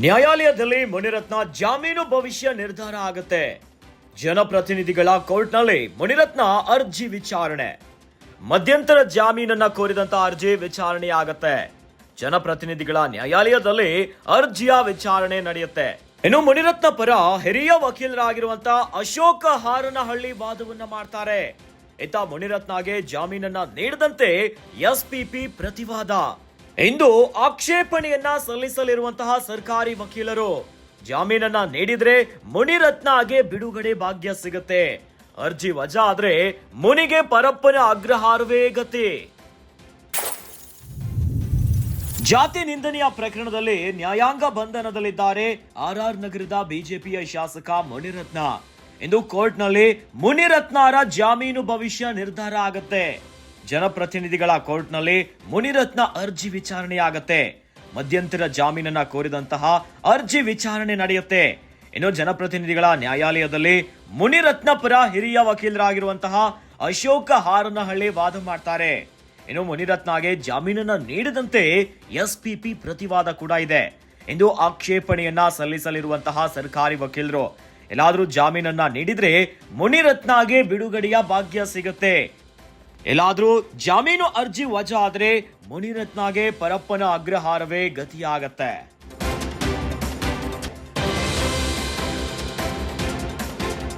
ನ್ಯಾಯಾಲಯದಲ್ಲಿ ಮುನಿರತ್ನ ಜಾಮೀನು ಭವಿಷ್ಯ ನಿರ್ಧಾರ ಆಗುತ್ತೆ. ಜನಪ್ರತಿನಿಧಿಗಳ ಕೋರ್ಟ್ನಲ್ಲಿ ಮುನಿರತ್ನ ಅರ್ಜಿ ವಿಚಾರಣೆ. ಮಧ್ಯಂತರ ಜಾಮೀನನ್ನ ಕೋರಿದಂತ ಅರ್ಜಿ ವಿಚಾರಣೆ ಆಗತ್ತೆ. ಜನಪ್ರತಿನಿಧಿಗಳ ನ್ಯಾಯಾಲಯದಲ್ಲಿ ಅರ್ಜಿಯ ವಿಚಾರಣೆ ನಡೆಯುತ್ತೆ. ಇನ್ನು ಮುನಿರತ್ನ ಪರ ಹಿರಿಯ ವಕೀಲರಾಗಿರುವಂತ ಅಶೋಕ ಹಾರನಹಳ್ಳಿ ವಾದವನ್ನ ಮಾಡ್ತಾರೆ. ಇತ್ತ ಮುನಿರತ್ನಗೆ ಜಾಮೀನನ್ನ ನೀಡದಂತೆ ಎಸ್ಪಿಪಿ ಪ್ರತಿವಾದ. ಇಂದು ಆಕ್ಷೇಪಣೆಯನ್ನ ಸಲ್ಲಿಸಲಿರುವಂತಹ ಸರ್ಕಾರಿ ವಕೀಲರು ಜಾಮೀನನ್ನ ನೀಡಿದ್ರೆ ಮುನಿರತ್ನಗೆ ಬಿಡುಗಡೆ ಭಾಗ್ಯ ಸಿಗುತ್ತೆ. ಅರ್ಜಿ ವಜಾ ಆದ್ರೆ ಮುನಿಗೆ ಪರಪ್ಪನ ಅಗ್ರಹಾರವೇ ಗತಿ. ಜಾತಿ ನಿಂದನೆಯ ಪ್ರಕರಣದಲ್ಲಿ ನ್ಯಾಯಾಂಗ ಬಂಧನದಲ್ಲಿದ್ದಾರೆ ಆರ್ಆರ್ ನಗರದ ಬಿಜೆಪಿಯ ಶಾಸಕ ಮುನಿರತ್ನ. ಇಂದು ಕೋರ್ಟ್ನಲ್ಲಿ ಮುನಿರತ್ನರ ಜಾಮೀನು ಭವಿಷ್ಯ ನಿರ್ಧಾರ ಆಗತ್ತೆ. ಜನಪ್ರತಿನಿಧಿಗಳ ಕೋರ್ಟ್ನಲ್ಲಿ ಮುನಿರತ್ನ ಅರ್ಜಿ ವಿಚಾರಣೆ ಆಗತ್ತೆ. ಮಧ್ಯಂತರ ಜಾಮೀನನ್ನ ಕೋರಿದಂತಹ ಅರ್ಜಿ ವಿಚಾರಣೆ ನಡೆಯುತ್ತೆ. ಇನ್ನು ಜನಪ್ರತಿನಿಧಿಗಳ ನ್ಯಾಯಾಲಯದಲ್ಲಿ ಮುನಿರತ್ನ ಪರ ಹಿರಿಯ ವಕೀಲರಾಗಿರುವಂತಹ ಅಶೋಕ ಹಾರನಹಳ್ಳಿ ವಾದ ಮಾಡ್ತಾರೆ. ಇನ್ನು ಮುನಿರತ್ನಗೆ ಜಾಮೀನನ್ನ ನೀಡದಂತೆ ಎಸ್ಪಿಪಿ ಪ್ರತಿವಾದ ಕೂಡ ಇದೆ. ಇಂದು ಆಕ್ಷೇಪಣೆಯನ್ನ ಸಲ್ಲಿಸಲಿರುವಂತಹ ಸರ್ಕಾರಿ ವಕೀಲರು ಎಲ್ಲಾದ್ರೂ ಜಾಮೀನನ್ನ ನೀಡಿದ್ರೆ ಮುನಿರತ್ನಗೆ ಬಿಡುಗಡೆಯ ಭಾಗ್ಯ ಸಿಗುತ್ತೆ. ಎಲ್ಲಾದ್ರೂ ಜಾಮೀನು ಅರ್ಜಿ ವಜಾ ಆದ್ರೆ ಮುನಿರತ್ನಗೆ ಪರಪ್ಪನ ಅಗ್ರಹಾರವೇ ಗತಿಯಾಗತ್ತೆ.